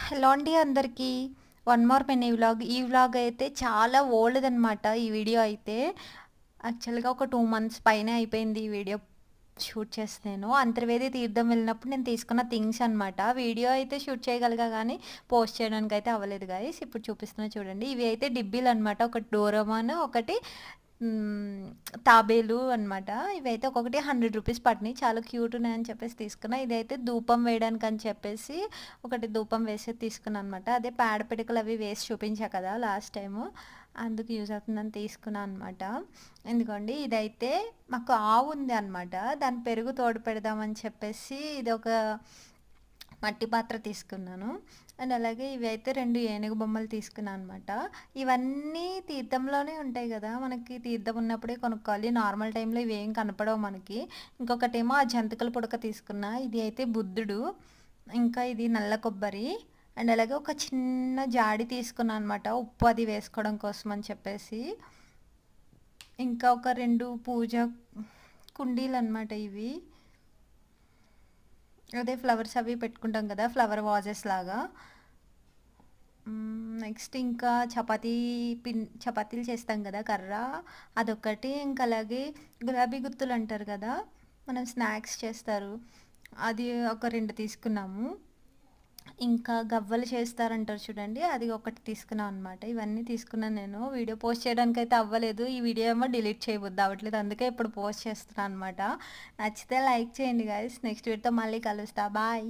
Hello అండి అందరికీ. One more mini vlog. ఈ వ్లాగ్ అయితే చాలా ఓల్డ్‌దనమాట ఈ వీడియో అయితే. యాక్చువల్‌గా ఒక 2 మంత్స్ పైనే అయిపోయింది ఈ వీడియో షూట్ చేసి నేను. అంతర్వేది తీర్థం వెళ్ళినప్పుడు నేను తీసుకున్న థింగ్స్ అనమాట. వీడియో అయితే షూట్ చేయగలిగా గానీ, పోస్ట్ చేయడానికైతే అవ్వలేదు గైస్. ఇప్పుడు చూపిస్తున్నా చూడండి. ఇవి అయితే డిబ్బీలనమాట. ఒకటి డోరేమోన్, ఒకటి హ్మ్. తాబేలు అనమాట. ఇవైతే ఒక్కొక్కటి రూ. 100 పడినాయి. చాలా క్యూట్ ఉన్నాయని చెప్పేసి తీసుకున్నా. ఇదైతే ధూపం వేయడానికని చెప్పేసి ఒకటి ధూపం వేసేది తీసుకున్నా అనమాట. అదే పేడ పిడకలు అవి వేసి చూపించా కదా లాస్ట్ టైము. అందుకు యూజ్ అవుతుందని తీసుకున్నా అనమాట. ఎందుకండి ఇదైతే మాకు ఆవు ఉంది అనమాట. దాని పెరుగు తోడు పెడదామని చెప్పేసి ఇదొక మట్టి పాత్ర తీసుకున్నాను. అండ్ అలాగే ఇవి అయితే 2 ఏనుగు బొమ్మలు తీసుకున్నాను అనమాట. ఇవన్నీ తీర్థంలోనే ఉంటాయి గదా! మనకి తీర్థం ఉన్నప్పుడే కొనుక్కోవాలి. నార్మల్ టైంలో ఇవేం కనపడవు మనకి. ఇంకొకటేమో ఆ జంతికల పుడక తీసుకున్నా. ఇది అయితే బుద్ధుడు. ఇంకా ఇది నల్ల కొబ్బరి. అండ్ అలాగే ఒక చిన్న జాడి తీసుకున్నా అనమాట. ఉప్పు అది వేసుకోవడం కోసం అని చెప్పేసి. ఇంకా ఒక 2 పూజ కుండీలనమాట ఇవి. అదే ఫ్లవర్స్ అవి పెట్టుకుంటాం కదా! ఫ్లవర్ వాజెస్ లాగా. నెక్స్ట్ ఇంకా చపాతీలు చేస్తాం కదా! కర్ర అదొకటి. ఇంకా అలాగే గులాబీ గుత్తులు అంటారు కదా! మనం స్నాక్స్ చేస్తారు. అది ఒక 2 తీసుకున్నాము. ఇంకా గవ్వలు చేస్తారంటారు చూడండి. అది ఒకటి తీసుకున్నాం అనమాట. ఇవన్నీ తీసుకున్నాను నేను. వీడియో పోస్ట్ చేయడానికైతే అవ్వలేదు. ఈ వీడియో ఏమో డిలీట్ చేయబుద్ది అవ్వట్లేదు. అందుకే ఇప్పుడు పోస్ట్ చేస్తున్నా అనమాట. నచ్చితే లైక్ చేయండి గైస్. నెక్స్ట్ వీడియోతో మళ్ళీ కలుస్తా. బాయ్.